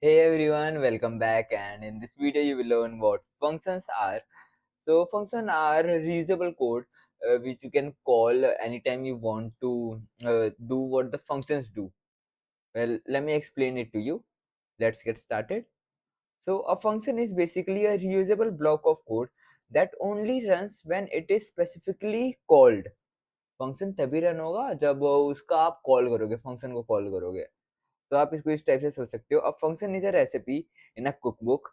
Hey everyone, welcome back, and in this video you will learn what functions are. So functions are reusable code which you can call anytime you want to do what the functions do. Well, let me explain it to you. Let's get started. So a function is basically a reusable block of code that only runs when it is specifically called. Function तभी run होगा जब उसका आप call करोगे, function को call करोगे. तो आप इसको इस टाइप से सोच सकते हो. A function is a recipe in a cookbook.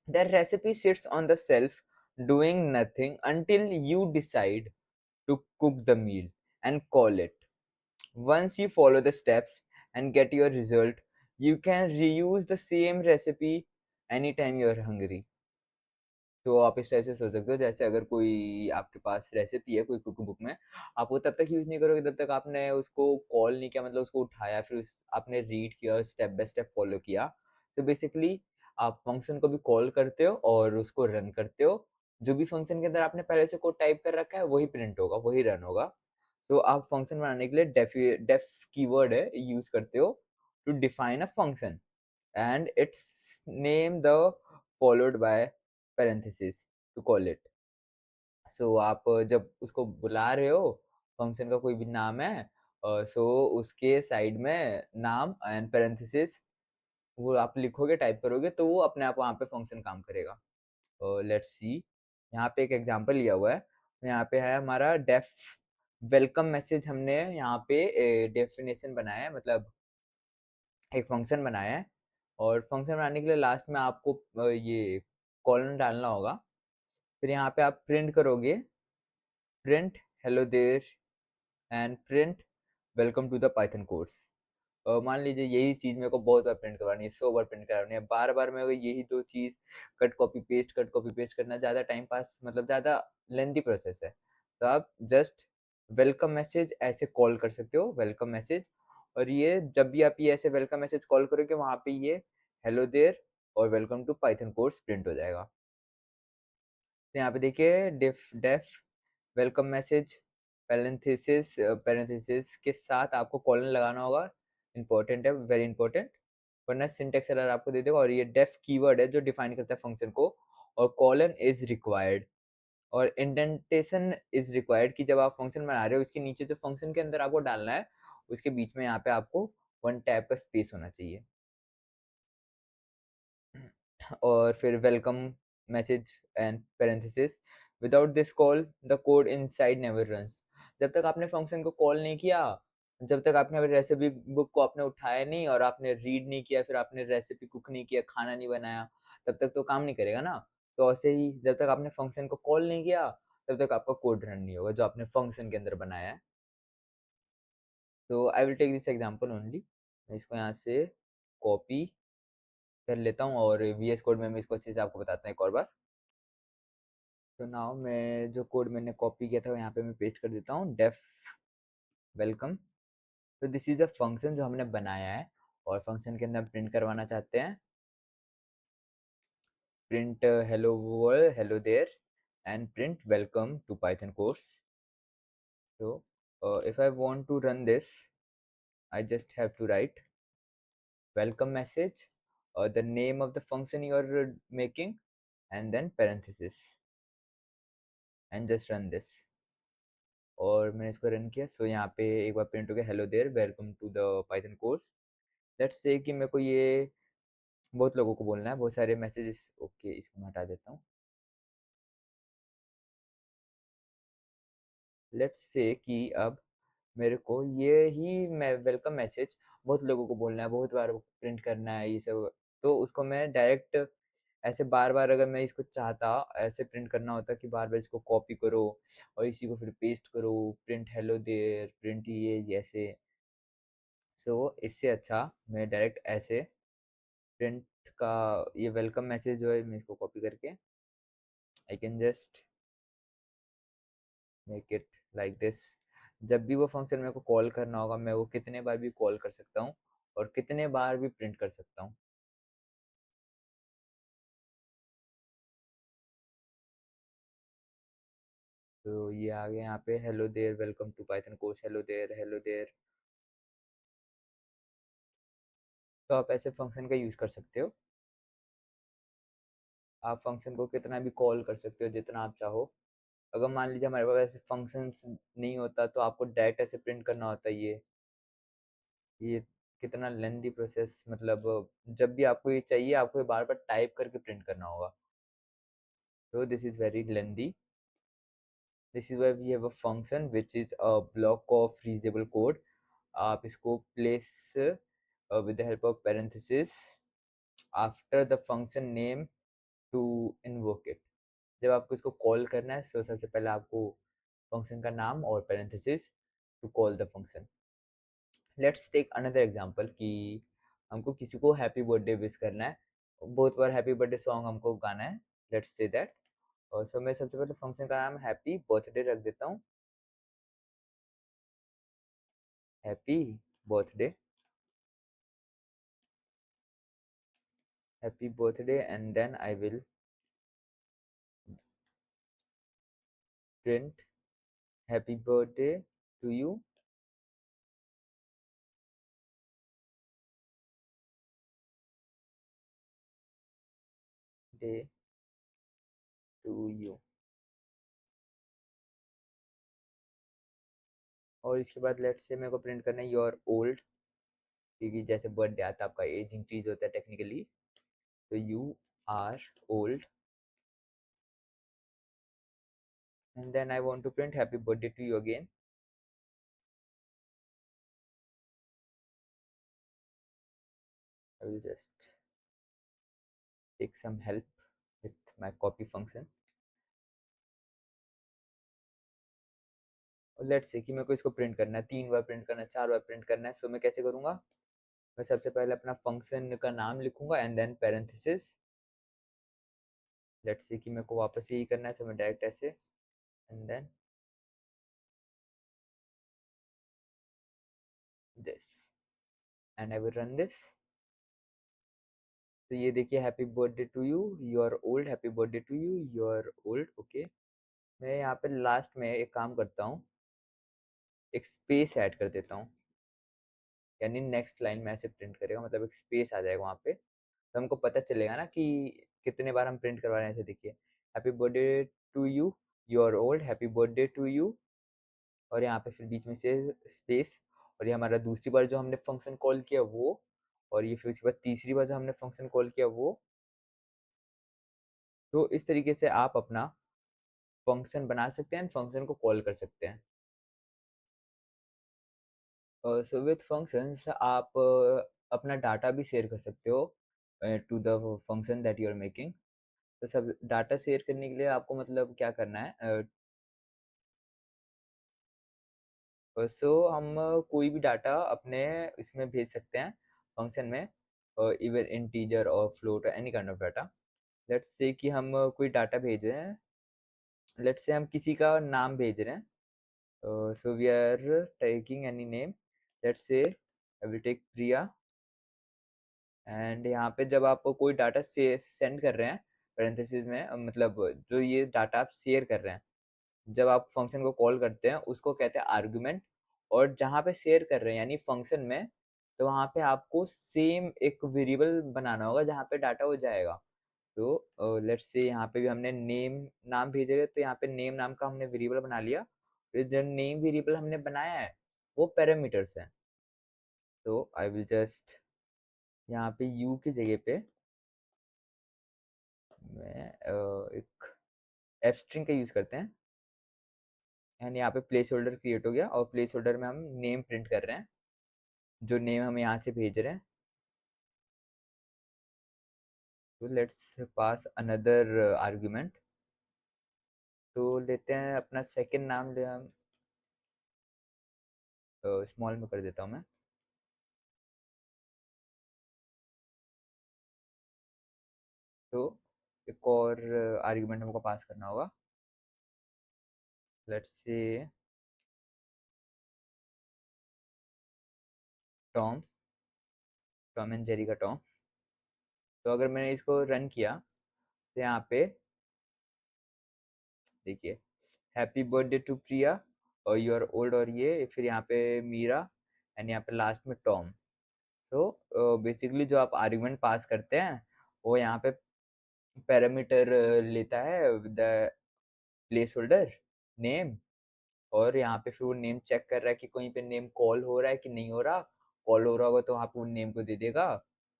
The recipe sits on the shelf doing nothing until you decide to cook the meal and call it. Once you follow the steps and get your result, you can reuse the same recipe anytime you're hungry. तो आप इस type से सोच सकते हो, जैसे अगर कोई आपके पास रेसिपी है कोई कुक बुक में, आप वो तब तक यूज़ नहीं करोगे जब तक आपने उसको कॉल नहीं किया, मतलब उसको उठाया, फिर आपने रीड किया और स्टेप बाय स्टेप फॉलो किया. तो बेसिकली आप फंक्शन को भी कॉल करते हो और उसको रन करते हो. जो भी फंक्शन के अंदर आपने पहले से कोड टाइप कर रखा है वही प्रिंट होगा, वही रन होगा. तो आप फंक्शन बनाने के लिए डेफ कीवर्ड है यूज करते हो to define a function, and its name the followed by parenthesis to call it. So आप जब उसको बुला रहे हो, फंक्शन का कोई भी नाम है, सो उसके साइड में नाम एंड पैरेंथेसिस वो आप लिखोगे, टाइप करोगे, तो वो अपने आप वहाँ पे फंक्शन काम करेगा. Let's see. यहाँ पे एक एग्जांपल लिया हुआ है. यहाँ पे है हमारा डेफ वेलकम मैसेज. हमने यहाँ पे डेफिनेशन बनाया है, मतलब एक फंक्शन बनाया है. और फंक्शन बनाने के लिए लास्ट में आपको ये कॉलन डालना होगा. फिर यहाँ पे आप प्रिंट करोगे, print hello there and print welcome to the Python course. मान लीजिए यही चीज़ मेरे को बहुत बार प्रिंट करवानी है, 100 बार प्रिंट करवानी है, बार बार मेरे को यही दो चीज़ कट कॉपी पेस्ट करना ज़्यादा टाइम पास, मतलब ज़्यादा लेंथी प्रोसेस है. तो आप जस्ट वेलकम मैसेज ऐसे कॉल कर सकते हो, वेलकम मैसेज. और ये जब भी आप ये ऐसे वेलकम मैसेज कॉल करोगे, वहाँ पे ये हेलो देयर और welcome to Python course print हो जाएगा. तो यहाँ पे देखिए def def welcome message parenthesis, parenthesis के साथ आपको कॉलन लगाना होगा. इंपॉर्टेंट है, वेरी इंपॉर्टेंट, वरना सिंटेक्स एरर आपको दे देगा. और ये डेफ कीवर्ड है जो डिफाइन करता है फंक्शन को. और कॉलन इज रिक्वायर्ड और इंडेंटेशन इज रिक्वायर्ड कि जब आप फंक्शन बना रहे हो, इसके नीचे जो फंक्शन के अंदर आपको डालना है, उसके बीच में यहाँ पे आपको वन टैब का स्पेस होना चाहिए. और फिर welcome message and parenthesis. Without this call the code inside never runs. जब तक आपने फंक्शन को कॉल नहीं किया, जब तक आपने रेसिपी बुक को आपने उठाया नहीं और आपने रीड नहीं किया, फिर आपने रेसिपी कुक नहीं किया, खाना नहीं बनाया, तब तक तो काम नहीं करेगा ना. तो ऐसे ही जब तक आपने फंक्शन को कॉल नहीं किया, तब तक आपका कोड रन नहीं होगा जो आपने फंक्शन के अंदर बनाया है. तो I will take this example only. मैं इसको यहाँ से कॉपी कर लेता हूँ और वीएस कोड में मैं इसको अच्छे से आपको बताता हूँ एक और बार. तो नाउ मैं जो कोड मैंने कॉपी किया था यहाँ पे मैं पेस्ट कर देता हूँ, डेफ वेलकम. तो दिस इज अ फंक्शन जो हमने बनाया है, और फंक्शन के अंदर प्रिंट करवाना चाहते हैं, print hello world, hello there, and print welcome to Python course. So if I want to run this, I just have to write welcome message, the name of the function you are making, and then parenthesis, and just run this. और मैंने इसको run किया. सो यहाँ पे एक बार print हो गया hello there welcome to the Python course. Let's say कि मेरे को ये बहुत लोगों को बोलना है, बहुत सारे मैसेजेस. ओके, इसको मैं हटा देता हूँ. लेट्स से कि अब मेरे को ये ही मैं वेलकम मैसेज बहुत लोगों को बोलना है, बहुत बार प्रिंट करना है ये सब. तो उसको मैं डायरेक्ट ऐसे बार बार, अगर मैं इसको चाहता ऐसे प्रिंट करना होता कि बार बार इसको कॉपी करो और इसी को फिर पेस्ट करो, प्रिंट हेलो देयर, प्रिंट ये जैसे. सो इससे अच्छा मैं डायरेक्ट ऐसे प्रिंट का ये वेलकम मैसेज जो है, मैं इसको कॉपी करके I can just make it like this. जब भी वो फंक्शन मेरे को कॉल करना होगा, मैं वो कितने बार भी कॉल कर सकता हूँ और कितने बार भी प्रिंट कर सकता हूँ. तो ये आ गया यहाँ पे hello there welcome to Python course, hello there, hello there. तो आप ऐसे फंक्शन का यूज़ कर सकते हो। आप फंक्शन को कितना भी कॉल कर सकते हो जितना आप चाहो। अगर मान लीजिए हमारे पास ऐसे फंक्शंस नहीं होता तो आपको डायरेक्ट ऐसे प्रिंट करना होता है ये कितना लेंदी प्रोसेस, मतलब जब भी आपको ये चाहिए आपको ये बार बार टाइप करके प्रिंट करना होगा। तो this is very lengthy. This is why we have a function which is a block of reasonable code. आप इसको place with the help of parenthesis after the function name to invoke it. जब आपको इसको call करना है तो सबसे पहले आपको फंक्शन का नाम और parenthesis to call the function. Let's take another example कि हमको किसी को हैप्पी बर्थडे विश करना है, बहुत बार हैप्पी बर्थडे सॉन्ग हमको गाना है। Let's say that. और सो मैं सबसे पहले फंक्शन का नाम हैप्पी बर्थडे रख देता हूँ। Happy birthday, happy birthday and then I will print happy birthday to you day to you. और इसके बाद लेट्स से मेरे को प्रिंट करना है योर ओल्ड, क्योंकि जैसे बर्थडे आता है आपका एज इंक्रीज होता है टेक्निकली। तो you are old and then I want to print happy birthday to you again. I will just take some help with my copy function. और लेट्स से कि मेरे को इसको प्रिंट करना है, 3 बार प्रिंट करना है, 4 बार प्रिंट करना है। सो मैं कैसे करूँगा? मैं सबसे पहले अपना फंक्शन का नाम लिखूंगा and then parenthesis. Let's say कि मेरे को वापस यही करना है, सो मैं डायरेक्ट ऐसे and then this and I will run this. तो ये देखिए happy birthday to you, you are old, happy birthday to you, you are old. Okay, मैं यहाँ पे लास्ट में एक काम करता हूँ, एक स्पेस ऐड कर देता हूँ। यानी नेक्स्ट लाइन में ऐसे प्रिंट करेगा, मतलब एक स्पेस आ जाएगा वहाँ पे, तो हमको पता चलेगा ना कि कितने बार हम प्रिंट करवा रहे हैं। ऐसे देखिए happy birthday to you, you are old, happy birthday to you, और यहाँ पे फिर बीच में से स्पेस। और ये हमारा दूसरी बार जो हमने फंक्शन कॉल किया वो, और ये फिर उसके बाद तीसरी बार जो हमने फंक्शन कॉल किया वो। तो इस तरीके से आप अपना फंक्शन बना सकते हैं, फंक्शन को कॉल कर सकते हैं। सो विथ फंक्शंस आप अपना डाटा भी शेयर कर सकते हो to the function that you are making. तो सब डाटा शेयर करने के लिए आपको मतलब क्या करना है, सो हम कोई भी डाटा अपने इसमें भेज सकते हैं फंक्शन में, इवन इंटीजर और float any kind of data. Let's say कि हम कोई डाटा भेज रहे हैं, लेट्स से हम किसी का नाम भेज रहे हैं। So we are taking any name, let's say I will take Priya. And यहाँ पे जब आप कोई डाटा से सेंड कर रहे हैं पेरेंथेसिस में, मतलब जो ये डाटा आप शेयर कर रहे हैं, जब आप फंक्शन को कॉल करते हैं उसको कहते हैं आर्गुमेंट। और जहाँ पे शेयर कर रहे हैं यानी फंक्शन में, तो वहाँ पे आपको सेम एक वेरिएबल बनाना होगा जहाँ पे डाटा हो जाएगा। तो लेट्स से यहाँ पे भी हमने नेम नाम भेज रहे हैं, तो यहाँ पे नेम नाम का हमने वेरिएबल बना लिया। फिर जो नेम वेरिएबल हमने बनाया है वो पैरामीटर्स हैं। तो आई विल जस्ट यहाँ पे यू की जगह पे मैं एक एफ स्ट्रिंग का यूज करते हैं। एंड यहाँ पे प्लेस होल्डर क्रिएट हो गया, और प्लेस होल्डर में हम नेम प्रिंट कर रहे हैं, जो नेम हम यहाँ से भेज रहे हैं। तो लेट्स पास अनदर आर्गुमेंट। तो लेते हैं अपना सेकंड नाम ले हम, स्मॉल में कर देता हूँ मैं। तो एक और आर्गुमेंट हमको पास करना होगा। Let's say Tom, Tom and Jerry का टॉम। तो अगर मैंने इसको रन किया तो यहाँ पे देखिए हैप्पी बर्थडे टू प्रिया और यू आर ओल्ड, और ये फिर यहाँ पे मीरा, एंड यहाँ पे लास्ट में टॉम। तो बेसिकली जो आप आर्गुमेंट पास करते हैं वो यहाँ पे पैरामीटर लेता है द प्लेस होल्डर नेम, और यहाँ पे फिर वो नेम चेक कर रहा है कि कहीं पे नेम कॉल हो रहा है कि नहीं हो रहा। कॉल हो रहा होगा तो वहाँ पे वो नेम को दे देगा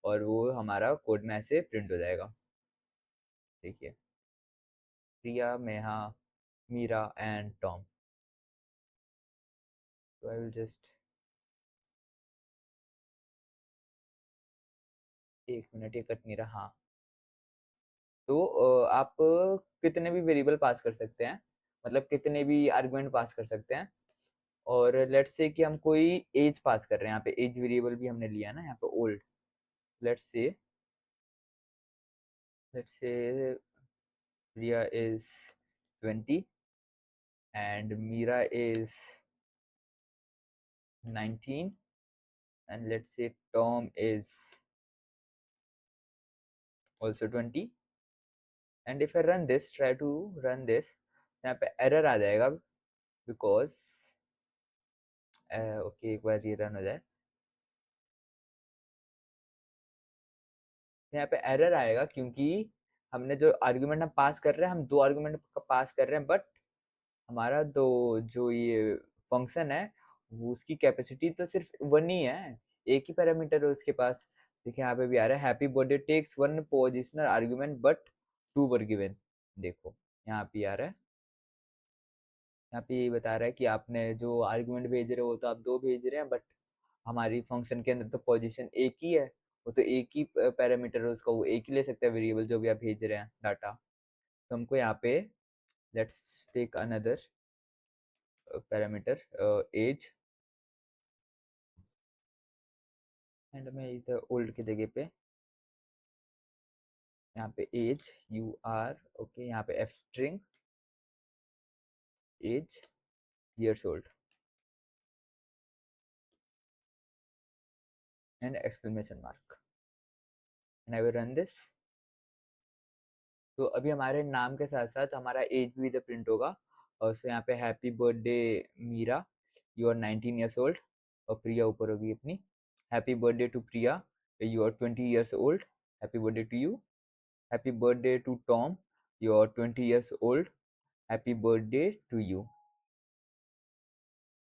और वो हमारा कोड में ऐसे प्रिंट हो जाएगा। देखिए, प्रिया, मेहा, मीरा एंड टॉम। तो आई विल जस्ट, एक मिनट, ये कट नहीं रहा। हाँ, तो आप कितने भी वेरिएबल पास कर सकते हैं, मतलब कितने भी आर्गुमेंट पास कर सकते हैं। और लेट्स से कि हम कोई एज पास कर रहे हैं, यहाँ पे एज वेरिएबल भी हमने लिया ना यहाँ पे old. Let's say, let's say Priya is 20 and Mira is 19, and let's say Tom is also 20. And if I run this, try to run this, यहाँ पे error आ जाएगा because okay, एक बार ये रन हो जाए, यहाँ पे एरर आएगा क्योंकि हमने जो आर्गुमेंट हम पास कर रहे हैं, हम दो आर्गुमेंट पास कर रहे हैं, बट हमारा दो जो ये फंक्शन है वो उसकी कैपेसिटी तो सिर्फ वन ही है, एक ही पैरामीटर है उसके पास। देखिए यहाँ पे भी आ रहा है happy birthday takes one positional argument but two were given. देखो यहाँ पे आ रहा है, यहाँ पे यही बता रहा है कि आपने जो आर्गुमेंट भेज रहे हो तो आप दो भेज रहे हैं, बट हमारी फंक्शन के अंदर तो पोजीशन एक ही है, वो तो एक ही पैरामीटर है उसका, वो एक ही ले सकता है वेरिएबल जो भी आप भेज रहे हैं डाटा। तो हमको यहाँ पे let's take another parameter age, and मैं इधर ओल्ड की जगह पे यहाँ पे एज यू आर ओके, यहाँ पे F string age years old and exclamation mark, and I will run this। तो अभी हमारे नाम के साथ साथ हमारा एज भी इधर प्रिंट होगा। और सो यहाँ पे happy birthday Meera, you are 19 years old, और प्रिया ऊपर होगी अपनी, happy birthday to Priya, you are 20 years old, happy birthday to you. Happy birthday to Tom, you are 20 years old, happy birthday to you.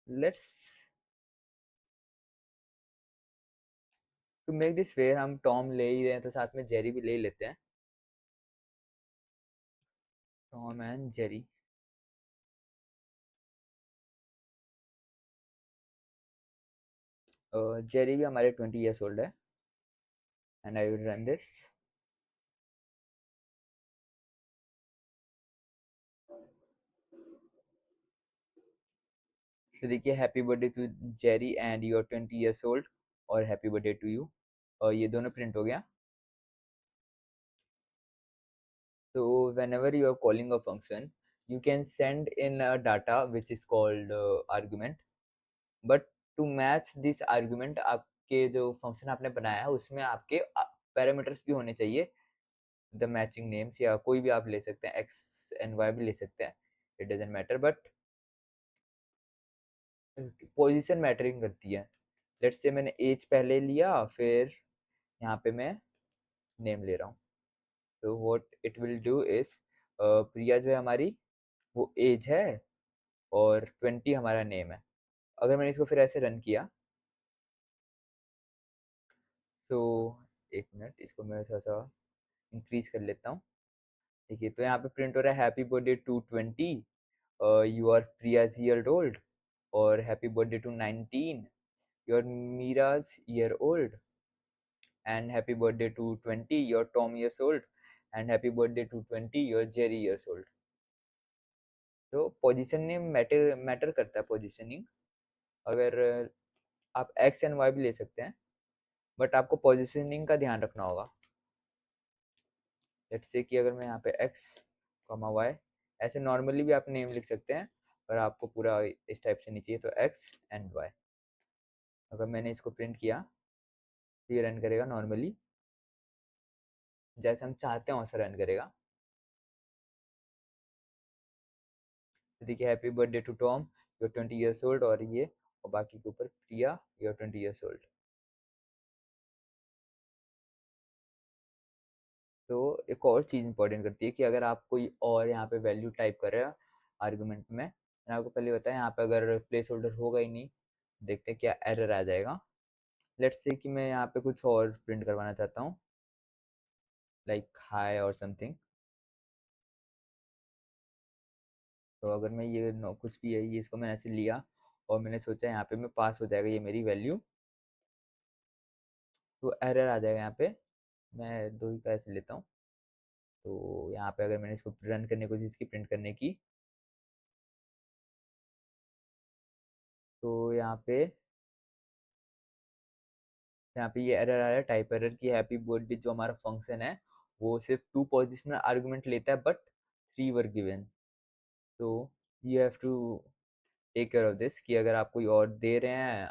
Let's to make this fair, हम Tom ले ही रहे हैं तो साथ में जेरी भी ले ही लेते हैं। टॉम एंड जेरी, जेरी भी हमारे 20 ईयर्स ओल्ड है, and I will run this. तो देखिए happy birthday to Jerry and you are 20 years old, और हैप्पी बर्थडे टू यू, और ये दोनों प्रिंट हो गया। So whenever you are calling a function, you can send in a data which is called argument, but to match this argument आपके जो function आपने बनाया है उसमें आपके पैरामीटर्स भी होने चाहिए, द मैचिंग नेम्स, या कोई भी आप ले सकते हैं, एक्स एंड वाई भी ले सकते हैं, it doesn't matter, but position mattering करती है। लेट्स से मैंने एज पहले लिया, फिर यहाँ पे मैं नेम ले रहा हूँ। तो what it will do is, Priya जो है हमारी वो एज है और 20 हमारा नेम है। अगर मैंने इसको फिर ऐसे रन किया तो एक मिनट, इसको मैं थोड़ा सा इंक्रीज कर लेता हूँ। देखिए तो यहाँ पे प्रिंट हो रहा है happy birthday to 20, you are Priya's year old, और happy birthday to 19, you are Meera's year old, and happy birthday to 20, you are Tom's years old, and happy birthday to 20, you are Jerry's years old. तो positioning matter matter करता है positioning. अगर आप x and Y भी ले सकते हैं, but आपको पोजिशनिंग का ध्यान रखना होगा। लेट्स से कि अगर मैं यहाँ पे एक्स कॉमा वाई, ऐसे नॉर्मली भी आप नेम लिख सकते हैं, पर आपको पूरा इस टाइप से नहीं चाहिए, तो एक्स एंड वाई। अगर मैंने इसको प्रिंट किया तो ये रन करेगा नॉर्मली, जैसे हम चाहते हैं वैसा रन करेगा। तो देखिए happy birthday to Tom, you are 20 years old, और ये और बाकी के ऊपर Priya, you are 20 years old. तो एक और चीज़ इंपॉर्टेंट करती है कि अगर आप कोई और यहाँ पे वैल्यू टाइप कर रहे हो आर्गुमेंट में, मैंने आपको पहले बताया यहाँ पे अगर प्लेस होल्डर होगा ही नहीं, देखते हैं क्या एरर आ जाएगा। लेट्स से कि मैं यहाँ पे कुछ और प्रिंट करवाना चाहता हूँ, लाइक हाई और समथिंग। तो अगर मैं ये कुछ भी है, ये इसको मैंने ऐसे लिया और मैंने सोचा यहाँ पे मैं पास हो जाएगा ये मेरी वैल्यू, तो एरर आ जाएगा यहाँ पे। मैं दो ही का ऐसे लेता हूँ। तो यहाँ पे अगर मैंने इसको रन करने की कोशिश की प्रिंट करने की, तो यहाँ पे ये एरर आ रहा है, टाइप एरर की हैप्पी बर्थडे जो हमारा फंक्शन है वो सिर्फ 2 पोजिशनल आर्गुमेंट लेता है बट 3 वर गिवन। तो you have to take care of this कि अगर आप कोई और दे रहे हैं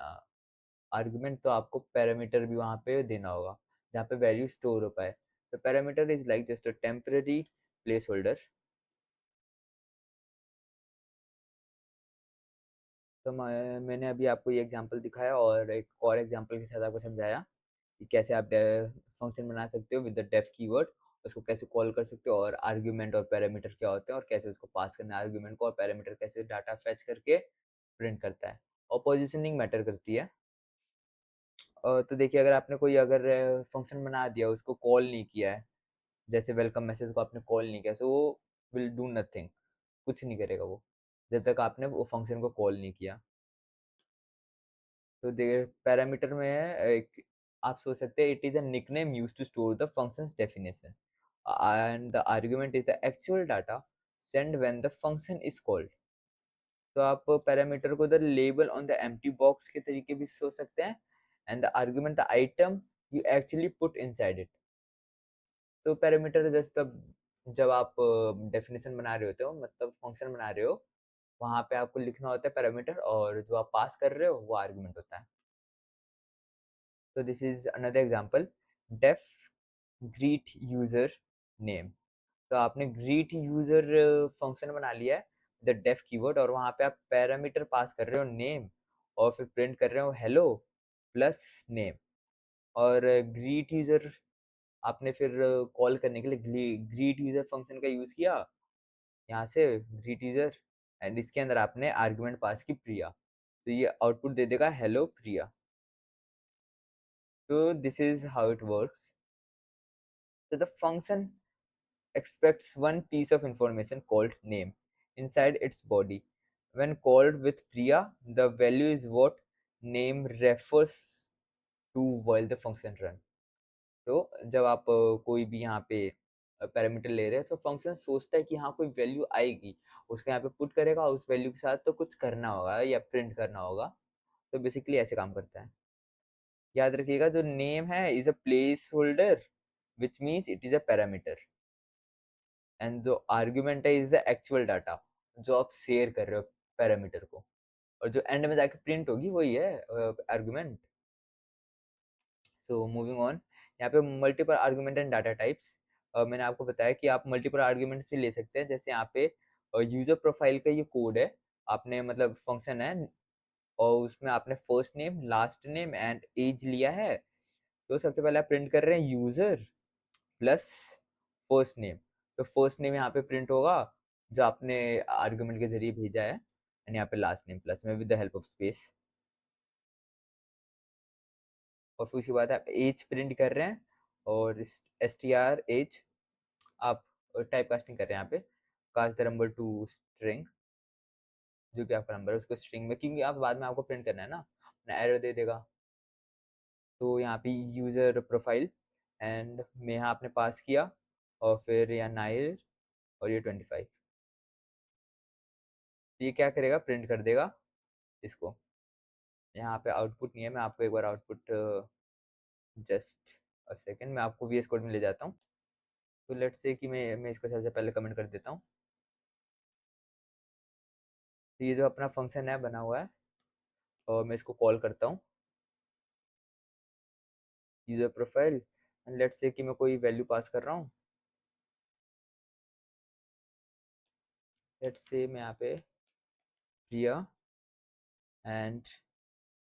आर्गुमेंट, तो आपको पैरामीटर भी वहाँ पे देना होगा जहाँ पे वैल्यू स्टोर हो पाए। तो parameter is like just a temporary place holder. तो मैंने अभी आपको ये एग्जांपल दिखाया और एक और एग्जांपल के साथ आपको समझाया कि कैसे आप फंक्शन बना सकते हो विद द डेफ कीवर्ड, उसको कैसे कॉल कर सकते हो और आर्ग्यूमेंट और पैरामीटर क्या होते हैं और कैसे उसको पास करना है आर्ग्यूमेंट को, और पैरामीटर कैसे डाटा फेच करके प्रिंट करता है, और पोजीशनिंग मैटर करती है। तो देखिए अगर आपने कोई अगर फंक्शन बना दिया उसको कॉल नहीं किया है, जैसे वेलकम मैसेज को आपने कॉल नहीं किया, सो वो विल डू नथिंग, कुछ नहीं करेगा वो जब तक आपने वो फंक्शन को कॉल नहीं किया। तो दे पैरामीटर में है एक, आप सोच सकते हैं it is a nickname used to store the functions definition and the argument is the actual data send when the function is called. तो आप पैरामीटर को the label on the empty box के तरीके भी सोच सकते हैं, and the argument the item you actually put inside it. तो पैरामीटर जस्ट जब आप डेफिनेशन बना रहे होते हो, मतलब फंक्शन बना रहे हो, वहां पे आपको लिखना होता है पैरामीटर, और जो आप पास कर रहे हो वो आर्गुमेंट होता है। तो this is another example, def greet user name. तो आपने ग्रीट यूजर फंक्शन बना लिया है द डेफ कीवर्ड, और वहां पे आप पैरामीटर पास कर रहे हो नेम, और फिर प्रिंट कर रहे हो हेलो प्लस नेम। और ग्रीट यूजर आपने फिर कॉल करने के लिए ग्रीट यूजर फंक्शन का यूज किया, यहाँ से ग्रीट यूजर, एंड इसके अंदर आपने आर्गुमेंट पास की प्रिया, तो ये आउटपुट दे देगा हेलो प्रिया। तो this is how it works. So the function expects one piece of information called name inside its body. When called with Priya, the value is what name refers to while the function run. तो जब आप कोई भी यहाँ पे parameter ले रहे हैं, तो फंक्शन सोचता है कि हाँ कोई वैल्यू आएगी, उसको यहाँ पे पुट करेगा, उस वैल्यू के साथ तो कुछ करना होगा या प्रिंट करना होगा। तो बेसिकली ऐसे काम करता है। याद रखिएगा जो नेम है is a place holder which means it is a parameter, and जो आर्ग्यूमेंट है इज द एक्चुअल डाटा जो आप शेयर कर रहे हो पैरामीटर को, और जो एंड में जाके प्रिंट होगी वही है आर्ग्यूमेंट। सो मूविंग ऑन, यहाँ पे multiple argument and data types. मैंने आपको बताया कि आप मल्टीपल आर्ग्यूमेंट्स भी ले सकते हैं, जैसे यहाँ पे यूजर प्रोफाइल का ये कोड है, आपने मतलब फंक्शन है और उसमें आपने first name last name and age लिया है। तो सबसे पहले आप प्रिंट कर रहे हैं यूजर प्लस फर्स्ट नेम। तो फर्स्ट नेम यहाँ पे प्रिंट होगा जो आपने आर्गुमेंट के जरिए भेजा है, एंड यहाँ पे लास्ट नेम प्लस में with the help of space. और फिर उसके बाद आप एज प्रिंट कर रहे हैं, और एस टी आर एज आप टाइप कास्टिंग कर रहे हैं यहाँ पे, cast the number to string, जो भी आपका नंबर है उसको स्ट्रिंग में, क्योंकि आप बाद में आपको प्रिंट करना है ना, एरर दे देगा। तो यहाँ पे यूजर प्रोफाइल एंड में यहाँ आपने पास किया, और फिर यहाँ नाइल और ये 25। तो ये क्या करेगा, प्रिंट कर देगा इसको। यहाँ पे आउटपुट नहीं है, मैं आपको एक बार आउटपुट जस्ट अ सेकेंड मैं आपको वीएस कोड में ले जाता हूँ। तो लेट्स से कि मैं इसको सबसे पहले कमेंट कर देता हूँ। तो ये जो अपना फंक्शन है बना हुआ है, और मैं इसको कॉल करता हूँ user profile, and let's say कि मैं कोई वैल्यू पास कर रहा हूँ। लेट्स से मैं यहाँ पे Priya, and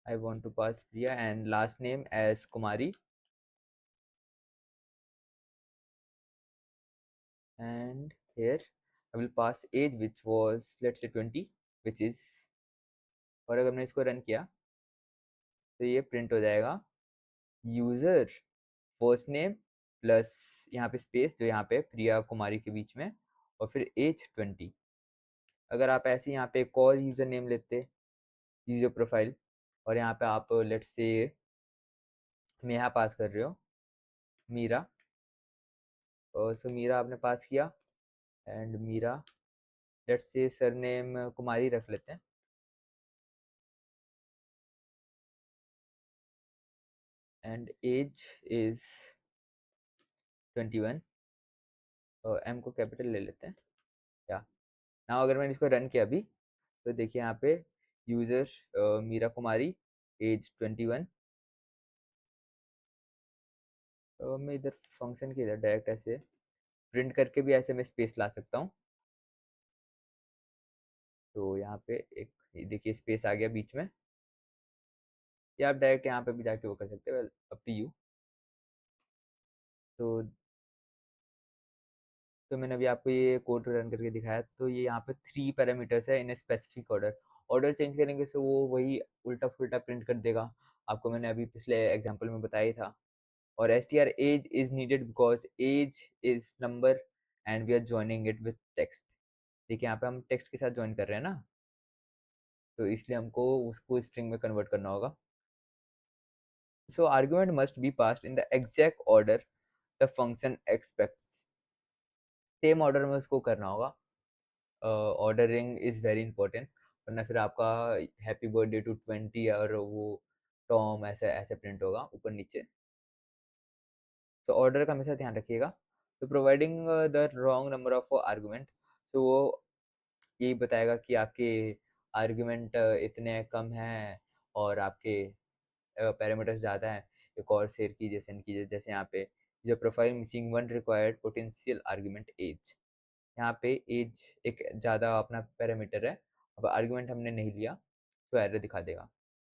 I want to pass Priya and last name as Kumari. and here I will pass age which was let's say 20, which is, और अगर मैंने इसको रन किया तो ये प्रिंट हो जाएगा यूजर फर्स्ट नेम प्लस यहाँ पे स्पेस जो यहाँ पे प्रिया कुमारी के बीच में, और फिर एज 20। अगर आप ऐसे यहाँ पे एक और यूजर नेम लेते, यूजर प्रोफाइल, और यहाँ पे आप लेट्स से मैं यहाँ पास कर रहे हो मीरा, और सो मीरा आपने पास किया, and Meera let's say surname Kumari रख लेते हैं, एंड एज इज 21, और एम को कैपिटल ले लेते हैं। या ना अगर मैंने इसको रन किया अभी तो देखिए यहाँ पे यूजर मीरा कुमारी, एज 21। तो मैं इधर फंक्शन के इधर डायरेक्ट ऐसे प्रिंट करके भी ऐसे मैं स्पेस ला सकता हूँ। तो यहाँ पे एक ये देखिए स्पेस आ गया बीच में, या आप डायरेक्ट यहाँ पे भी जाके वो कर सकते हैं, अप टू यू। तो मैंने अभी आपको ये कोड रन करके दिखाया, तो ये यहाँ पे 3 पैरामीटर्स है in specific order. Order change करेंगे से वो वही उल्टा फुल्टा प्रिंट कर देगा, आपको मैंने अभी पिछले एग्जांपल में बताया ही था। और str age is needed because age is number and we are joining it with text। देखिए यहाँ पे हम टेक्स्ट के साथ ज्वाइन कर रहे हैं ना, तो इसलिए हमको उसको स्ट्रिंग में कन्वर्ट करना होगा। So argument must be passed in the exact order the function expects. Same order में उसको करना होगा। ऑर्डरिंग इज वेरी इंपॉर्टेंट, वरना फिर आपका हैप्पी बर्थडे टू 20 और वो टॉम ऐसे ऐसे प्रिंट होगा ऊपर नीचे। तो ऑर्डर का हमेशा ध्यान रखिएगा। तो providing the wrong number of argument, तो वो यही बताएगा कि आपके आर्गुमेंट इतने कम हैं और आपके पैरामीटर्स ज़्यादा हैं। एक और शेयर कीजिए, सेंड कीजिए, जैसे यहाँ पे जो profile missing one required potential argument age, यहाँ पे एज एक ज़्यादा अपना पैरामीटर है, अब आर्गुमेंट हमने नहीं लिया तो एरर दिखा देगा।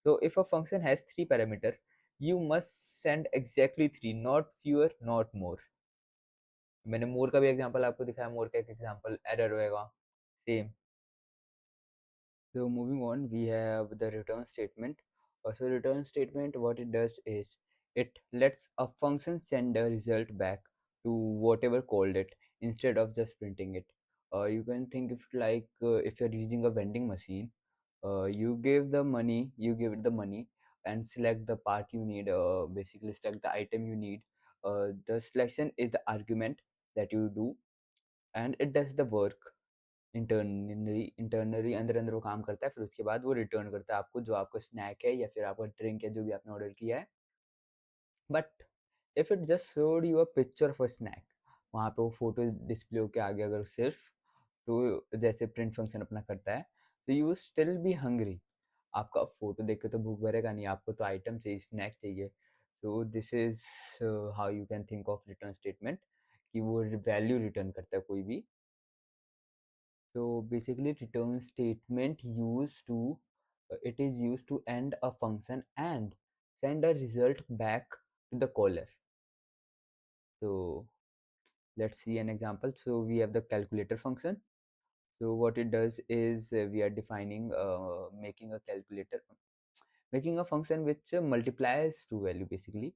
So if a function has 3 parameter you must send exactly 3, not fewer not more. मैंने मोर का भी एग्जांपल आपको दिखाया, मोर का एक एग्जांपल एरर होएगा same. So moving on, we have the return statement. So return statement, what it does is it lets a function send a result back to whatever called it instead of just printing it. You can think of it like if you're using a vending machine, you give it the money and select the part you need, basically select the item you need. The selection is the argument that you do and it does the work internally अंदर अंदर वो काम करता है, फिर उसके बाद वो रिटर्न करता है आपको जो आपका स्नैक है या फिर आपका ड्रिंक है जो भी आपने ऑर्डर किया है। But if it just showed you a picture of a snack, वहाँ पे वो फोटो डिस्प्ले होके आ गया अगर सिर्फ, तो जैसे प्रिंट फंक्शन अपना करता है, तो यू स्टिल बी हंग्री। आपका फोटो देख के तो भूख भरेगा नहीं, आपको तो आइटम चाहिए, स्नैक चाहिए। तो this is how you can think of return statement, कि वो वैल्यू रिटर्न करता है कोई भी। So basically return statement used to it is used to end a function and send a result back to the caller. So let's see an example. So we have the calculator function. So what it does is we are defining making a function which multiplies two value, basically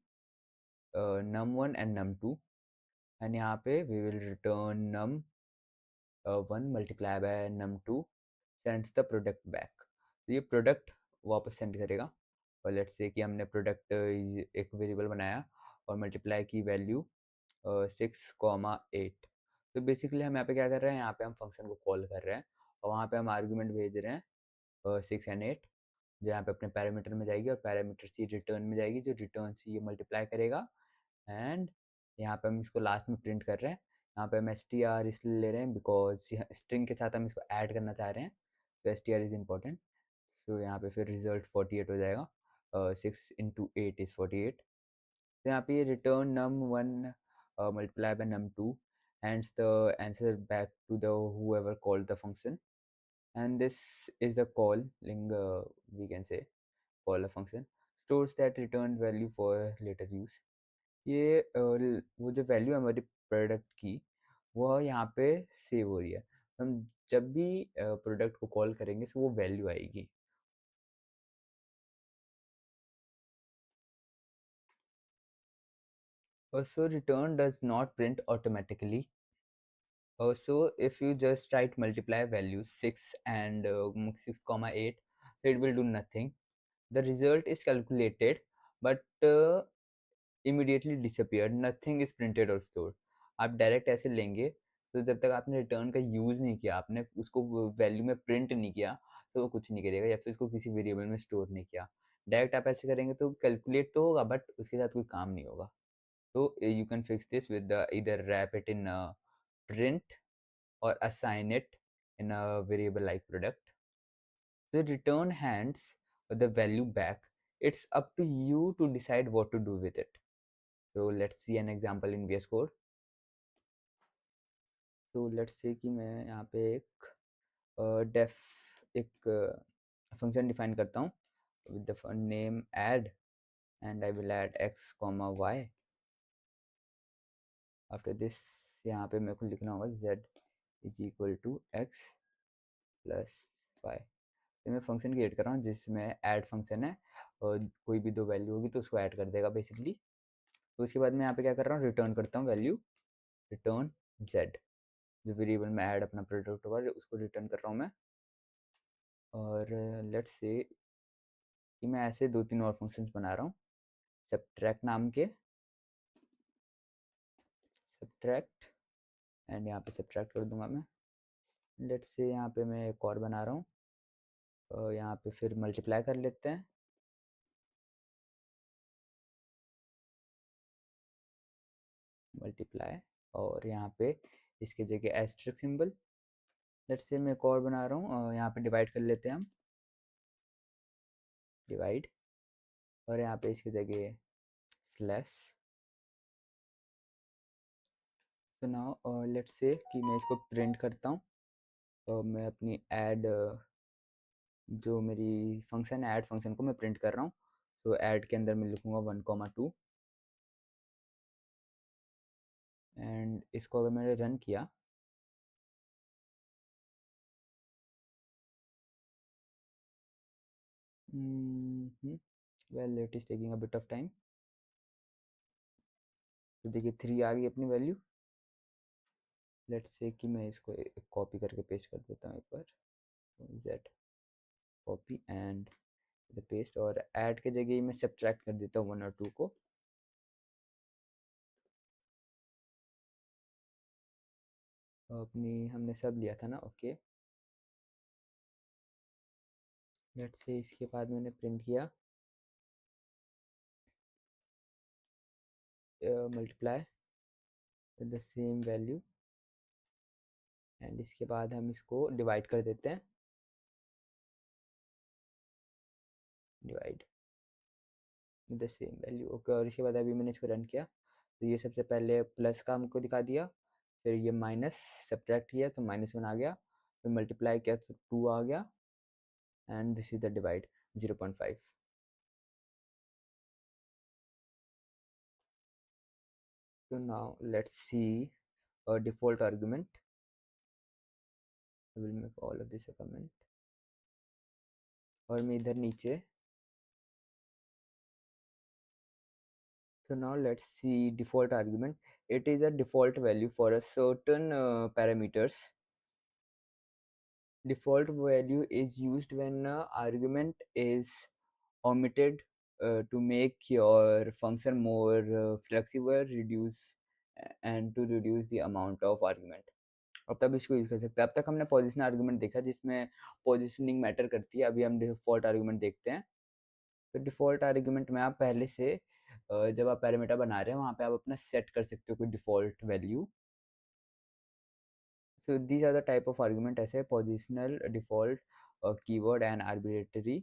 num1 and num2, and यहाँ पे we will return num1 multiplied by num2 sends the product back. तो ये product वापस send करेगा, और let's say कि हमने product एक वेरिएबल बनाया और मल्टीप्लाई की वैल्यू 6,8। तो बेसिकली हम यहाँ पे क्या कर रहे हैं, यहाँ पे हम फंक्शन को कॉल कर रहे हैं और वहाँ पे हम आर्गुमेंट भेज रहे हैं 6 and 8, जो यहाँ पे अपने पैरामीटर में जाएगी और पैरामीटर से रिटर्न में जाएगी, जो रिटर्न से ये मल्टीप्लाई करेगा। एंड यहाँ पे हम इसको लास्ट में प्रिंट कर रहे हैं। यहाँ पे हम एस टी आर इसलिए ले रहे हैं बिकॉज स्ट्रिंग के साथ हम इसको ऐड करना चाह रहे हैं, तो S T R is important. So यहाँ पे फिर रिजल्ट 48 हो जाएगा, 6 × 8 इज़ 48। तो यहाँ पे ये return num1 multiplied by num2 hands the answer back to the whoever called the function, and this is the calling we can say call a function stores that returned value for later use। ये वो जो value है हमारी product की, वो यहाँ पे save हो रही है। हम जब भी प्रोडक्ट को कॉल करेंगे तो वो वैल्यू आएगी। Also, return does not print automatically. So if you just write multiply values 6 and 6 comma 8, so it will do nothing. The result is calculated, but immediately disappeared. Nothing is printed or stored. आप direct ऐसे लेंगे, तो जब तक आपने return का use नहीं किया, आपने उसको वैल्यू में प्रिंट नहीं किया, तो वो कुछ नहीं करेगा, या फिर उसको किसी वेरिएबल में स्टोर नहीं किया। डायरेक्ट आप ऐसे करेंगे तो कैलकुलेट तो होगा, बट उसके साथ कोई काम नहीं होगा। तो you can fix this with either wrap it in print or assign it in a variable like product. The return hands the value back. It's up to you to decide what to do with it. So let's see an example in VS Code. So let's say कि मैं यहाँ पे एक def एक function define करता हूँ with the name add, and I will add x comma y. After this यहाँ पे मेरे को लिखना होगा z is equal to x plus y. तो मैं फंक्शन क्रिएट कर रहा हूँ जिसमें ऐड फंक्शन है, और कोई भी दो वैल्यू होगी तो उसको ऐड कर देगा बेसिकली। तो उसके बाद मैं यहाँ पे क्या कर रहा हूँ, रिटर्न करता हूँ वैल्यू, रिटर्न z, जो वेरिएबल में ऐड अपना प्रोडक्ट होगा उसको रिटर्न कर रहा हूँ मैं। और लेट्स से कि मैं ऐसे दो तीन और फंक्शंस बना रहा हूँ सब्ट्रैक्ट नाम के, सब्ट्रैक्ट, एंड यहाँ पे सब्ट्रैक्ट कर दूंगा मैं। लेट्स से यहाँ पे मैं एक और बना रहा हूँ, यहाँ पे फिर मल्टीप्लाई कर लेते हैं, मल्टीप्लाई, और यहाँ पे इसके जगह एस्ट्रिक सिंबल। लेट्स से मैं एक और बना रहा हूँ, यहाँ पे डिवाइड कर लेते हैं हम, डिवाइड, और यहाँ पे इसकी जगह स्लैश। तो नाउ लेट्स से कि मैं इसको प्रिंट करता हूँ, और मैं अपनी ऐड जो मेरी फंक्शन है ऐड फंक्शन को मैं प्रिंट कर रहा हूँ। तो ऐड के अंदर मैं लिखूँगा 1,2, एंड इसको अगर मैंने रन किया, well it is taking a bit of time. तो देखिए 3 आ गई अपनी वैल्यू। लेट्स से कि मैं इसको कॉपी करके पेस्ट कर देता हूँ एक बार, जेड कॉपी एंड द पेस्ट, और ऐड के जगह ही मैं सब्ट्रैक्ट कर देता हूँ 1 और 2 को। अपनी हमने सब लिया था ना, ओके। लेट्स से इसके बाद मैंने प्रिंट किया multiply with the same value, and इसके बाद हम इसको डिवाइड कर देते हैं, divide with the same value, okay. और इसके बाद अभी मैंने इसको रन किया, तो ये सबसे पहले प्लस का हमको दिखा दिया, फिर ये माइनस सब्ट्रैक्ट किया तो -1 आ गया, फिर मल्टीप्लाई किया तो 2 आ गया, and this is the divide 0.5। So now let's see a default argument. I will make all of this a comment, और मैं इधर नीचे। So now let's see default argument. It is a default value for a certain parameters. Default value is used when argument is omitted to make your function more flexible, reduce and to reduce the amount of argument. अब तब इसको use कर सकते हैं। अब तक हमने position argument देखा जिसमें पोजिशनिंग मैटर करती है, अभी हम डिफ़ॉल्ट आर्गूमेंट देखते हैं। तो डिफ़ॉल्ट आर्गूमेंट में आप पहले से जब आप पैरामीटर बना रहे हैं वहाँ पे आप अपना सेट कर सकते हो कोई default value. So these are the type of argument, ऐसे positional, default, keyword and arbitrary.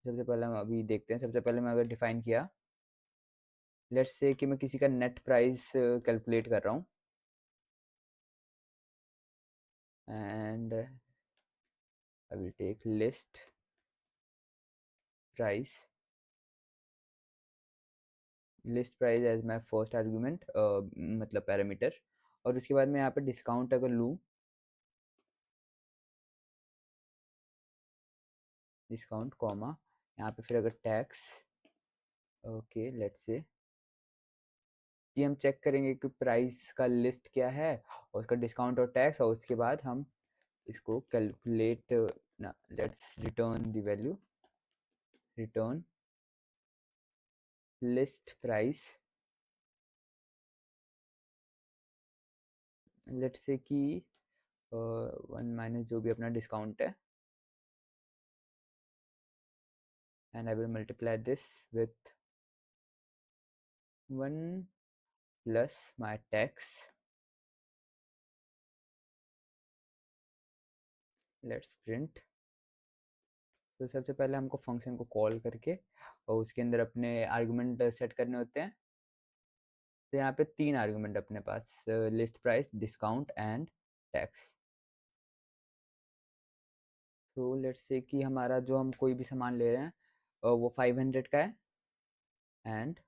सबसे पहले हम अभी देखते हैं। सबसे पहले मैं अगर डिफ़ाइन किया, लेट्स से कि मैं किसी का नेट प्राइस कैलकुलेट कर रहा हूँ, and I will take list price, list price as my first argument, मतलब पैरामीटर, और उसके बाद मैं यहाँ पे डिस्काउंट अगर लूँ, डिस्काउंट कॉमा, यहाँ पे फिर अगर टैक्स, ओके लेट्स से कि हम चेक करेंगे कि प्राइस का लिस्ट क्या है और उसका डिस्काउंट और टैक्स, और उसके बाद हम इसको कैलकुलेट ना, let's return the value, return list price, let's say कि 1 माइनस जो भी अपना डिस्काउंट है, and I will multiply this with 1 plus my tax, let's print. तो सबसे पहले हमको फंक्शन को कॉल करके और उसके अंदर अपने आर्गुमेंट सेट करने होते हैं। तो यहाँ पे 3 आर्गुमेंट अपने पास, list price, discount and tax. तो लेट्स से कि हमारा जो हम कोई भी सामान ले रहे हैं वो 500 का है, एंड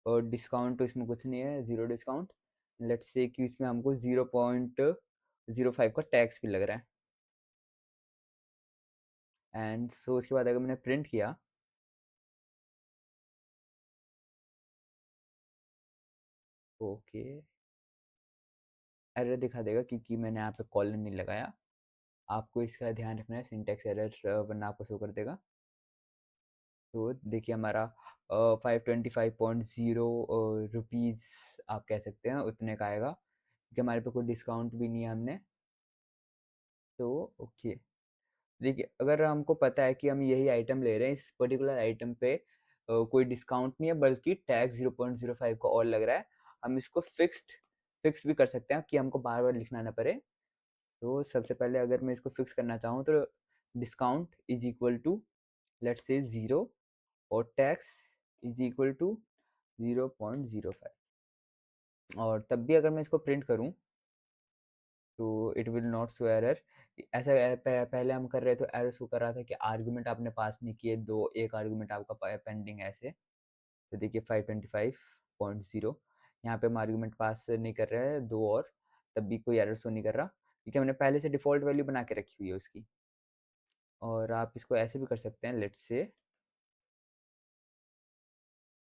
और डिस्काउंट तो इसमें कुछ नहीं है, ज़ीरो डिस्काउंट। लेट्स से कि इसमें हमको 0.05 का टैक्स भी लग रहा है। एंड सो उसके बाद अगर मैंने प्रिंट किया, ओके, एरर दिखा देगा क्योंकि मैंने यहाँ पे कॉलन नहीं लगाया। आपको इसका ध्यान रखना है, सिंटेक्स एरर वरना आपको शो कर देगा। तो देखिए हमारा 525.0 रुपीज़ आप कह सकते हैं उतने का आएगा, क्योंकि हमारे पे कोई डिस्काउंट भी नहीं है हमने। तो ओके, देखिए अगर हमको पता है कि हम यही आइटम ले रहे हैं, इस पर्टिकुलर आइटम पे कोई डिस्काउंट नहीं है बल्कि टैक्स 0.05 का और लग रहा है, हम इसको फिक्स भी कर सकते हैं कि हमको बार बार लिखना ना पड़े। तो सबसे पहले अगर मैं इसको फिक्स करना चाहूँ तो discount is equal to let's say 0 और टैक्स इज इक्वल टू 0.05। और तब भी अगर मैं इसको प्रिंट करूँ तो it will not show error. ऐसा पहले हम कर रहे थे, एरर शो कर रहा था कि आर्गुमेंट आपने पास नहीं किए, दो एक आर्गुमेंट आपका पेंडिंग है ऐसे। तो देखिए 525.0, यहाँ पे हम आर्गुमेंट पास नहीं कर रहे हैं दो और, तब भी कोई एरर शो नहीं कर रहा क्योंकि हमने पहले से डिफ़ॉल्ट वैल्यू बना के रखी हुई है उसकी। और आप इसको ऐसे भी कर सकते हैं, लेट्स से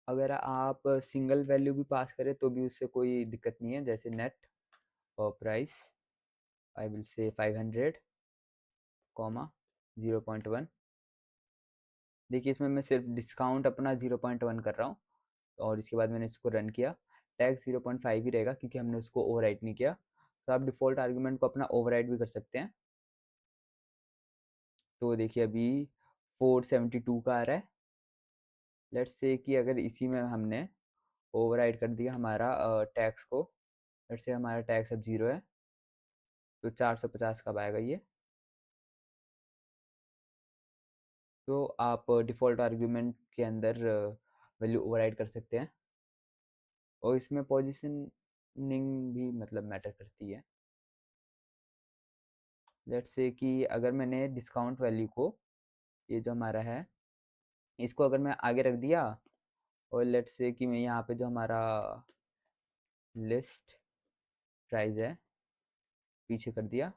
अगर आप सिंगल वैल्यू भी पास करें तो भी उससे कोई दिक्कत नहीं है, जैसे नेट और price I will say 500 comma 0.1। देखिए इसमें मैं सिर्फ डिस्काउंट अपना 0.1 कर रहा हूँ और इसके बाद मैंने इसको रन किया, टैक्स 0.5 ही रहेगा क्योंकि हमने उसको ओवरराइट नहीं किया। तो आप डिफ़ॉल्ट आर्गुमेंट को अपना ओवरराइट भी कर सकते हैं। तो देखिए अभी 472 का आ रहा है। लेट्स से कि अगर इसी में हमने ओवरराइट कर दिया हमारा टैक्स को, लेट्स से हमारा टैक्स अब 0 है, तो 450 कब आएगा ये। तो आप डिफ़ॉल्ट आर्गुमेंट के अंदर वैल्यू ओवरराइट कर सकते हैं और इसमें पोजीशनिंग भी मतलब मैटर करती है। लेट्स से कि अगर मैंने डिस्काउंट वैल्यू को, ये जो हमारा है, इसको अगर मैं आगे रख दिया और लेट्स से कि मैं यहाँ पे जो हमारा लिस्ट प्राइस है पीछे कर दिया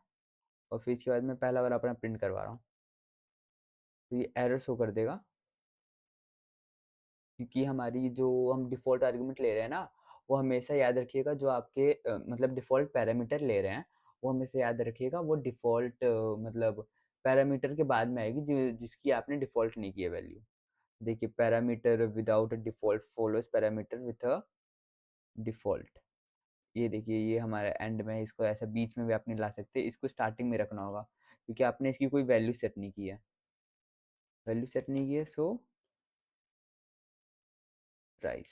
और फिर इसके बाद मैं पहला वाला अपना प्रिंट करवा रहा हूँ, तो ये एरर शो कर देगा क्योंकि हमारी जो हम डिफ़ॉल्ट आर्गुमेंट ले रहे हैं ना, वो हमेशा याद रखिएगा जो आपके मतलब डिफ़ॉल्ट पैरामीटर ले रहे हैं वो हमेशा याद रखिएगा, वो डिफ़ॉल्ट मतलब पैरामीटर के बाद में आएगी जिसकी आपने डिफ़ॉल्ट नहीं की है वैल्यू। देखिए parameter without a default follows parameter with a default. ये देखिए ये हमारा एंड में है, इसको ऐसा बीच में भी आप नहीं ला सकते, इसको स्टार्टिंग में रखना होगा क्योंकि आपने इसकी कोई वैल्यू सेट नहीं की है, वैल्यू सेट नहीं की है। सो प्राइस,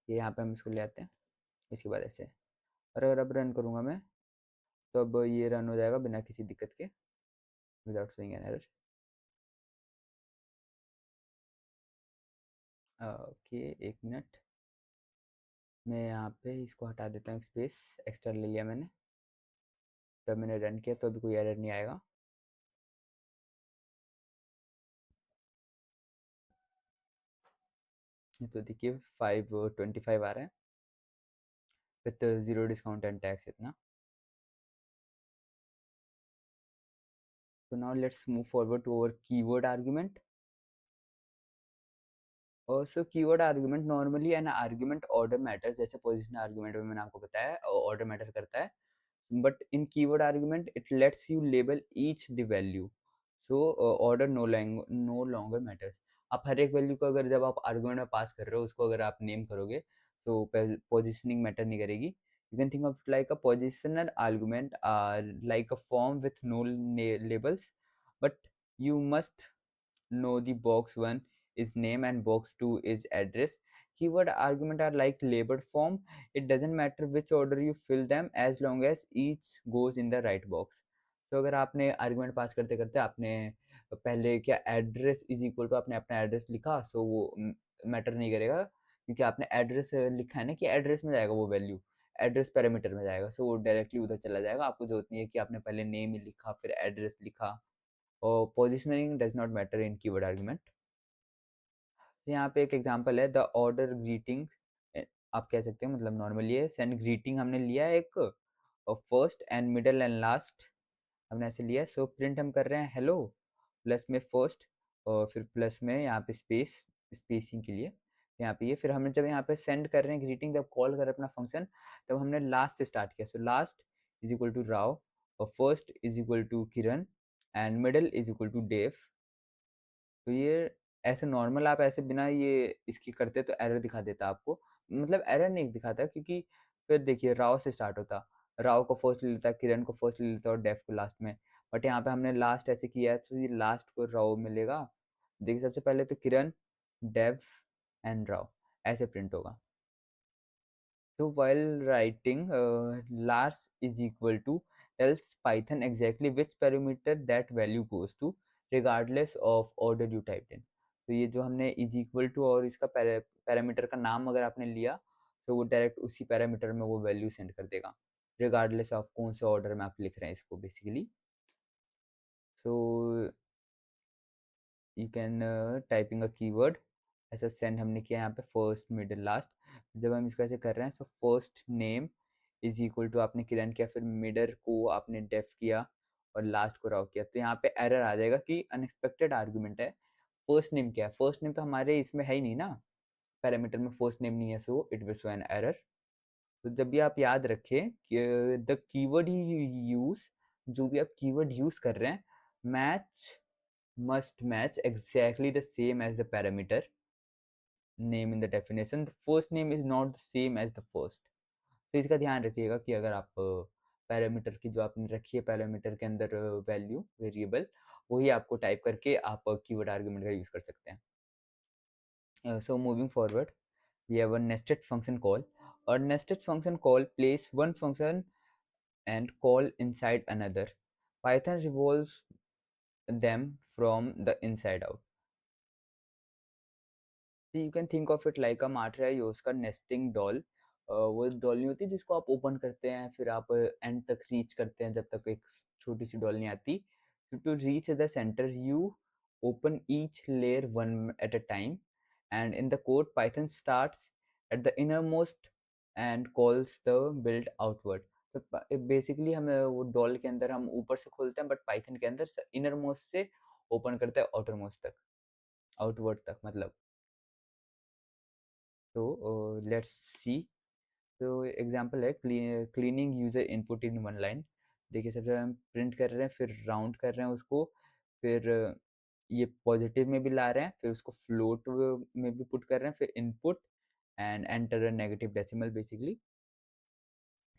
ये यहाँ पे हम इसको ले आते हैं। इसके बाद ऐसे, और अगर अब रन करूँगा मैं तो अब ये रन हो जाएगा बिना किसी दिक्कत के, without showing an error. Okay एक मिनट, मैं यहाँ पे इसको हटा देता हूँ, स्पेस एक्स्ट्रा ले लिया मैंने, तब मैंने रन किया तो अभी कोई एरर नहीं आएगा। तो देखिए 525 आ रहा है। With zero discount and tax इतना. So now let's move forward to our keyword argument. So keyword argument normally an argument order matters. जैसे position argument में मैंने आपको बताया order matter करता है. But in keyword argument it lets you label each the value. So order no longer matters. आप हर एक value को अगर जब आप आर्गुमेंट में पास कर रहे हो उसको अगर आप नेम करोगे तो पोजिशनिंग मैटर नहीं करेगी. You can think of it like a positional argument like a form with no labels, but you must know the box 1 is name and box 2 is address. Keyword argument are like labeled form. It doesn't matter which order you fill them as long as each goes in the right box. तो अगर आपने argument पास करते करते आपने पहले क्या address is equal to आपने अपना एड्रेस लिखा, सो वो मैटर नहीं करेगा क्योंकि आपने एड्रेस लिखा है ना कि एड्रेस में जाएगा वो वैल्यू, एड्रेस पैरामीटर में जाएगा, सो वो डायरेक्टली उधर चला जाएगा. आपको जरूरत नहीं है कि आपने पहले नेम ही लिखा फिर एड्रेस लिखा. और positioning does not matter in keyword argument. तो यहाँ पे एक एग्जांपल है द ऑर्डर ग्रीटिंग. आप कह सकते हैं मतलब नॉर्मली है सेंड ग्रीटिंग हमने लिया है एक first and middle and last हमने ऐसे लिया. सो प्रिंट हम कर रहे हैं हेलो प्लस में फर्स्ट और फिर प्लस में यहाँ पे स्पेसिंग के लिए यहाँ पे ये. फिर हमने जब यहाँ पे सेंड कर रहे हैं ग्रीटिंग जब कॉल कर रहे हैं अपना फंक्शन तब हमने लास्ट से स्टार्ट किया. So last is equal to Rao और first is equal to Kiran and middle is equal to Dev. तो ये ऐसे नॉर्मल आप ऐसे बिना ये इसकी करते तो एरर दिखा देता आपको, मतलब एरर नहीं दिखाता क्योंकि फिर देखिए राव से स्टार्ट होता, राव को फर्स्ट ले लेता, किरण को फर्स्ट ले लेता और डेफ को लास्ट में. बट यहाँ पे हमने लास्ट ऐसे किया है तो ये लास्ट को राव मिलेगा. देखिए सबसे पहले तो किरण, डेव एंड राव ऐसे प्रिंट होगा. So while writing Lars is equal to tells Python exactly which parameter that value goes to regardless of order you typed in. तो ये जो हमने is equal to और इसका पैरामीटर का नाम अगर आपने लिया तो वो डायरेक्ट उसी पैरामीटर में वो वैल्यू सेंड कर देगा regardless of कौन से ऑर्डर में आप लिख रहे हैं इसको basically. So you can typing a keyword ऐसा सेंड हमने किया यहाँ पे फर्स्ट मिडिल लास्ट. जब हम इसको ऐसे कर रहे हैं so first name is equal to आपने किरण किया फिर मिडल को आपने डेफ किया और लास्ट को राव किया. तो यहाँ पे एरर आ जाएगा कि अनएक्सपेक्टेड आर्गुमेंट है. फर्स्ट नेम क्या है, फर्स्ट नेम तो हमारे इसमें है ही नहीं ना, पैरामीटर में फर्स्ट नेम नहीं है, सो it will show an error. तो जब भी आप याद रखें कि द कीवर्ड यू यूज, जो भी आप कीवर्ड यूज कर रहे हैं match must match exactly the same as the parameter name in the definition. The first name is not the same as the first. तो इसका ध्यान रखिएगा कि अगर आप पैरामीटर की जो आपने रखी है पैरामीटर के अंदर वैल्यू वेरिएबल वही आपको टाइप करके आप कीवर्ड आर्गुमेंट का यूज कर सकते हैं. So moving forward we have a nested function call. A nested function call place one function and call inside another. Python revolves them from the inside out. You can think of it like a matryoshka का nesting doll. वो doll नहीं होती जिसको आप open करते हैं फिर आप एंड तक रीच करते हैं जब तक एक छोटी सी डॉल नहीं आती. To reach the center you open each layer one at a time and in the code Python starts at the innermost and calls the build outward. तो बेसिकली हम वो डॉल के अंदर हम ऊपर से खोलते हैं बट पाइथन के अंदर इनर मोस्ट से ओपन करते हैं आउटर मोस्ट तक, आउटवर्ड तक मतलब. तो लेट्स सी. तो एग्जांपल है cleaning user input in one line. देखिए सबसे पहले हम प्रिंट कर रहे हैं फिर राउंड कर रहे हैं उसको फिर ये पॉजिटिव में भी ला रहे हैं फिर उसको फ्लोट में भी पुट कर रहे हैं फिर input and enter negative decimal basically.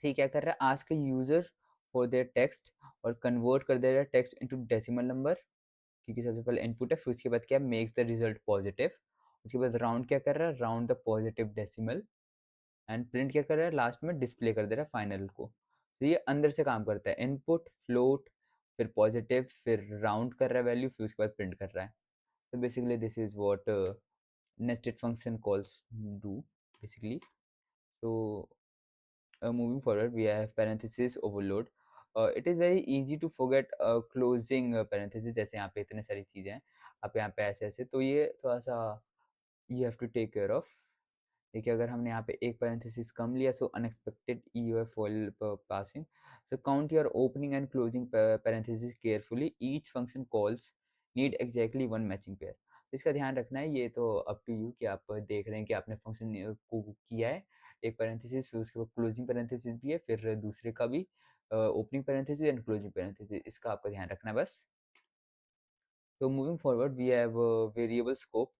ठीक क्या कर रहा है ask user for their text और कन्वर्ट कर दे रहा है टेक्स्ट इनटू डेसिमल नंबर क्योंकि सबसे पहले इनपुट है. फिर उसके बाद क्या मेक्स द रिजल्ट पॉजिटिव. उसके बाद राउंड क्या कर रहा है round the positive decimal and print क्या कर रहा है लास्ट में डिस्प्ले कर दे रहा है फाइनल को. तो ये अंदर से काम करता है इनपुट फ्लोट फिर पॉजिटिव फिर राउंड कर रहा है वैल्यू फिर उसके बाद प्रिंट कर रहा है. तो basically this is what nested function calls do basically. So moving forward we have parenthesis overload. It is very easy to forget closing parenthesis. जैसे यहाँ पे इतने सारी चीजें हैं आप यहाँ पे ऐसे ऐसे तो ये थोड़ा सा you have to take care of. देखिए अगर हमने यहाँ पे एक पैरेंथेसिस कम लिया, so unexpected EOF while parsing, so count your opening and closing parentheses carefully. Each function calls need exactly one matching pair. तो इसका ध्यान रखना है, ये तो अप टू यू कि आप देख रहे हैं कि आपने फंक्शन को किया है, एक पैरेंथेसिस, फिर उसके बाद क्लोजिंग पैरेंथेसिस भी है, फिर दूसरे का भी opening parenthesis and closing parenthesis, इसका आपका ध्यान रखना है बस. So moving forward, we have variable scope.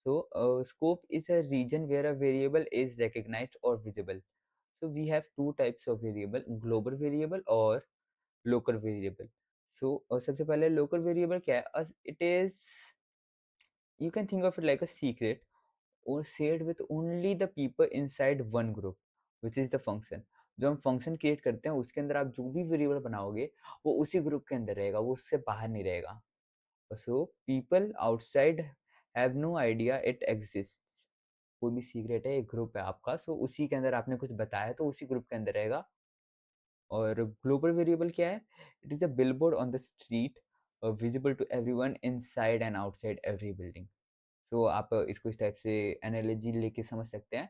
So scope is a region where a variable is recognized or visible. So we have two types of variable, global variable और local variable. So सबसे पहले local variable क्या है? It is, you can think of it like a secret or shared with only the people inside one group, which is the function. जो हम function create करते हैं उसके अंदर आप जो भी वेरिएबल बनाओगे वो उसी ग्रुप के अंदर रहेगा, वो उससे बाहर नहीं रहेगा. So people outside have no idea it exist. कोई भी सीक्रेट है, एक ग्रुप है आपका, सो उसी के अंदर आपने कुछ बताया तो उसी ग्रुप के अंदर रहेगा. और ग्लोबल वेरिएबल क्या है? It is a billboard on the street, visible to everyone inside and outside every building. So आप इसको इस टाइप से एनालॉजी लेके समझ सकते हैं.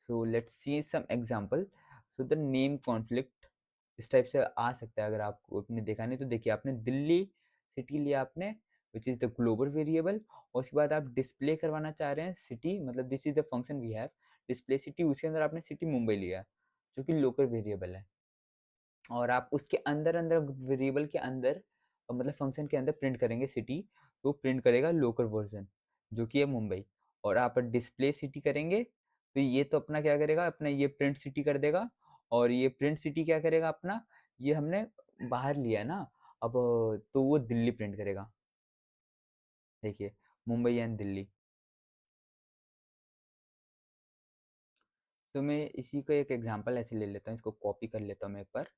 So let's see some example. So the name conflict इस टाइप से आ सकता है, अगर आपको आपने देखा नहीं तो देखिए, आपने दिल्ली सिटी लिया आपने, which is the global variable, और उसके बाद आप डिस्प्ले करवाना चाह रहे हैं सिटी, मतलब this is the function we have display city, उसके अंदर आपने सिटी मुंबई लिया जो कि लोकल वेरिएबल है, और आप उसके अंदर अंदर वेरिएबल के अंदर मतलब फंक्शन के अंदर प्रिंट करेंगे सिटी, तो प्रिंट करेगा लोकल वर्जन जो कि है मुंबई. और आप डिस्प्ले सिटी करेंगे तो ये तो अपना क्या करेगा, अपना ये प्रिंट सिटी कर देगा, और ये प्रिंट सिटी क्या करेगा अपना, ये हमने बाहर लिया है ना, अब तो वो दिल्ली प्रिंट करेगा. देखिए, मुंबई एंड दिल्ली. तो मैं इसी का एक एग्जांपल ऐसे ले लेता हूँ, इसको कॉपी कर लेता हूँ मैं एक बार,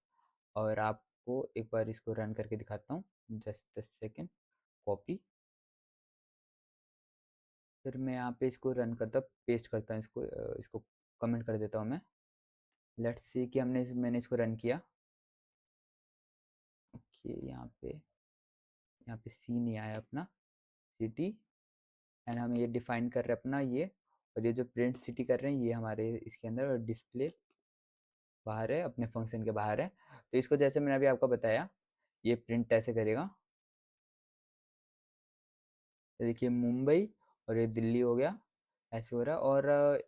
और आपको एक बार इसको रन करके दिखाता हूँ. Just a second. कॉपी. फिर मैं यहाँ पे इसको रन करता, पेस्ट करता हूँ इसको, इसको कमेंट कर देता हूँ मैं. लेट्स सी कि मैंने इसको रन किया. ओके, यहाँ पे सी नहीं आया अपना, सिटी, एंड हम ये डिफाइन कर रहे हैं अपना ये, और ये जो प्रिंट सिटी कर रहे हैं ये हमारे इसके अंदर, और डिस्प्ले बाहर है, अपने फंक्शन के बाहर है. तो इसको जैसे मैंने अभी आपको बताया, ये प्रिंट ऐसे करेगा. तो देखिए मुंबई और ये दिल्ली हो गया, ऐसे हो रहा है. और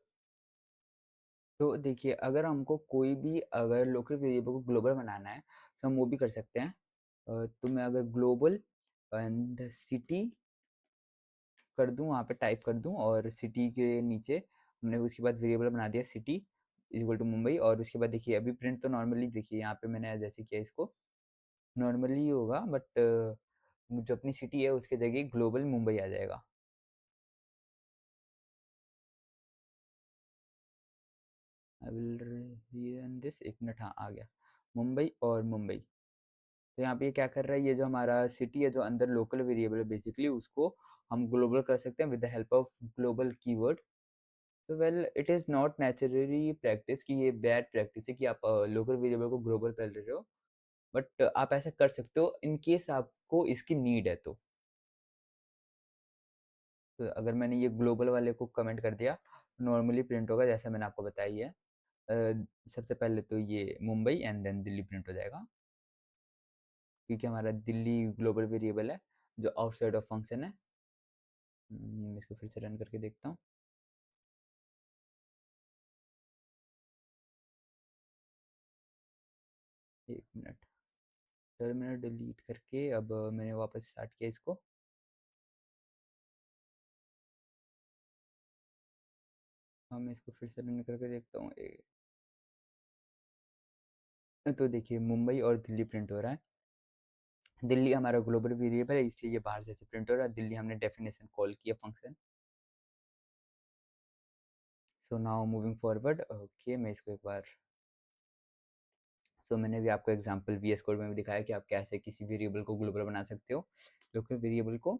तो देखिए अगर हमको कोई भी अगर लोकल वेरिएबल को ग्लोबल बनाना है तो हम वो भी कर सकते हैं. तो मैं अगर ग्लोबल एंड सिटी कर दूं, वहाँ पे टाइप कर दूं, और सिटी के नीचे हमने उसके बाद वेरिएबल बना दिया सिटी इक्वल टू मुंबई, और उसके बाद देखिए अभी प्रिंट तो नॉर्मली, देखिए यहाँ पे मैंने जैसे किया इसको नॉर्मली ही होगा, बट जो अपनी सिटी है उसके जगह ग्लोबल मुंबई आ जाएगा. आई विल रन दिस, एक मिनट, हाँ आ गया, मुंबई और मुंबई. तो यहाँ पे ये क्या कर रहा है, ये जो हमारा सिटी है जो अंदर लोकल वेरिएबल है बेसिकली, उसको हम ग्लोबल कर सकते हैं with the help of global keyword. तो well it is not naturally practice कि ये बैड प्रैक्टिस है कि आप लोकल वेरिएबल को ग्लोबल कर रहे हो, बट आप ऐसा कर सकते हो इन केस आपको इसकी नीड है तो अगर मैंने ये ग्लोबल वाले को कमेंट कर दिया, नॉर्मली प्रिंट होगा जैसा मैंने आपको बताया ही है. सबसे पहले तो ये Mumbai and then Delhi print हो जाएगा, क्योंकि हमारा दिल्ली ग्लोबल वेरिएबल है जो आउटसाइड ऑफ फंक्शन है. मैं इसको फिर से रन करके देखता हूँ. एक मिनट. टर्मिनल डिलीट करके अब मैंने वापस स्टार्ट किया इसको. हाँ, मैं इसको फिर से रन करके देखता हूँ. तो देखिए मुंबई और दिल्ली प्रिंट हो रहा है. दिल्ली हमारा ग्लोबल वेरिएबल है इसलिए ये बाहर से प्रिंट हो रहा है. दिल्ली हमने डेफिनेशन कॉल किया function. So now moving forward. Okay, मैं इसको एक बार, सो मैंने भी आपको एग्जांपल वीएस कोड में भी दिखाया कि आप कैसे किसी वेरिएबल को ग्लोबल बना सकते हो, लोकल वेरिएबल को.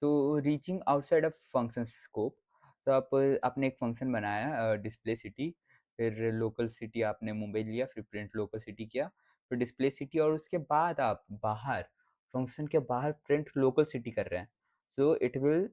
तो reaching outside of function scope. तो आपने एक फंक्शन बनाया डिस्प्ले सिटी, फिर लोकल सिटी आपने मुंबई लिया, फिर प्रिंट लोकल सिटी किया, फिर डिस्प्ले सिटी, और उसके बाद आप बाहर फंक्शन के बाहर प्रिंट लोकल सिटी कर रहे हैं. So it will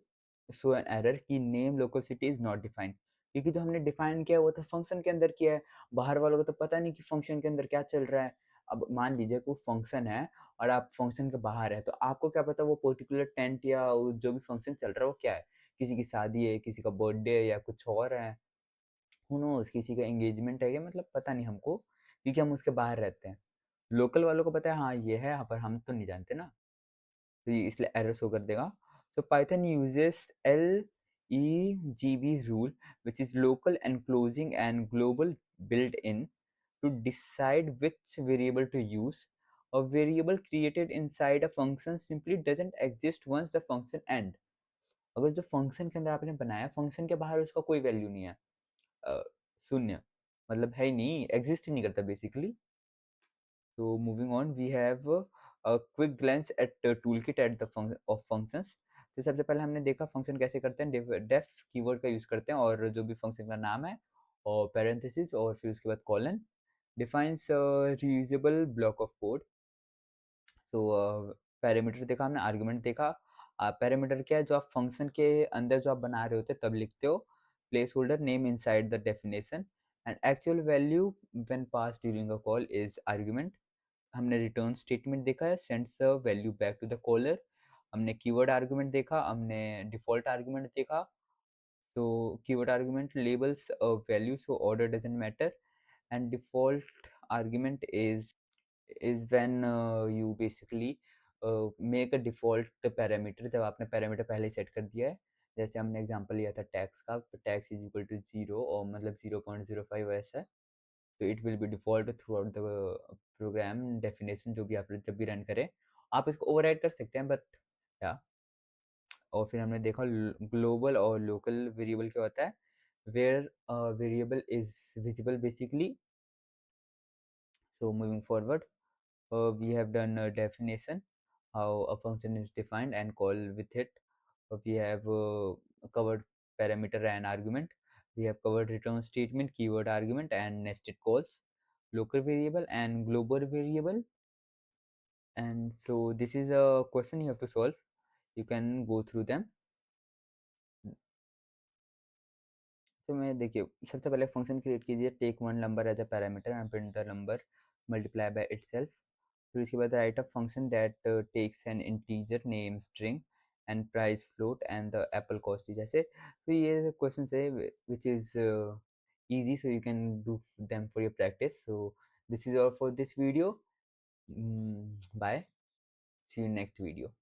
show an error कि name local city is not defined. क्योंकि जो हमने डिफाइन किया है वो तो फंक्शन के अंदर किया है, बाहर वालों को तो पता नहीं कि फंक्शन के अंदर क्या चल रहा है। अब मान लीजिए कोई फंक्शन है और आप फंक्शन के बाहर है, तो आपको क्या पता वो पर्टिकुलर टेंट या जो भी फंक्शन चल रहा है वो क्या है। किसी की शादी है, किसी का बर्थडे है, या कुछ और है, हू नोज़, किसी का एंगेजमेंट है, या मतलब पता नहीं हमको, क्योंकि हम उसके बाहर रहते हैं। लोकल वालों को पता है हाँ ये है, पर हम तो नहीं जानते ना, तो ये इसलिए एरर शो कर देगा। सो Python uses LEGB rule, which is local enclosing and global built-in, to decide which variable to use. A variable created inside a function simply doesn't exist once the function end. अगर जो function के अंदर आपने बनाया, function के बाहर उसका कोई वैल्यू नहीं है, अ, शून्य, मतलब है ही नहीं, एग्जिस्ट ही नहीं करता basically. So moving on, we have a quick glance at the toolkit at the of functions. तो सबसे पहले हमने देखा फंक्शन कैसे करते हैं, डेफ कीवर्ड का यूज करते हैं, और जो भी फंक्शन का नाम है और पैरेंथेसिस और फिर उसके बाद colon defines reusable block of code. So parameter देखा हमने, आर्गुमेंट देखा। पैरामीटर क्या है, जो आप फंक्शन के अंदर जो आप बना रहे होते तब लिखते हो, placeholder name inside the definition, and actual value when pass during a call is argument. हमने रिटर्न स्टेटमेंट देखा है, sends the value back to the caller. हमने कीवर्ड आर्गुमेंट देखा, हमने डिफॉल्ट आर्गुमेंट देखा। तो keyword argument labels value so order doesn't matter, and default argument is when you basically make a default parameter, जब आपने parameter पहले ही set कर दिया है। जैसे हमने एग्जांपल लिया था टैक्स का, तो टैक्स इज इक्वल टू 0 और मतलब 0.05 ऐसा, तो it will be default throughout the program definition, जो भी आप जब भी रन करें आप इसको ओवरराइड कर सकते हैं, बट या। और फिर हमने देखा ग्लोबल और लोकल वेरिएबल क्या होता है, where variable is visible basically. So moving forward, we have done a definition, how a function is defined and call with it. We have covered parameter and argument. We have covered return statement, keyword argument, and nested calls, local variable and global variable. And so this is a question you have to solve. You can go through them. तो मैं देखिए, सबसे पहले function create कीजिए, take one number as a parameter and print the number multiply by itself. फिर उसके बाद write a function that takes an integer name string and price float and the apple cost जैसे। तो ये question है which is easy, so you can do them for your practice. So this is all for this video. Bye, see you in next video.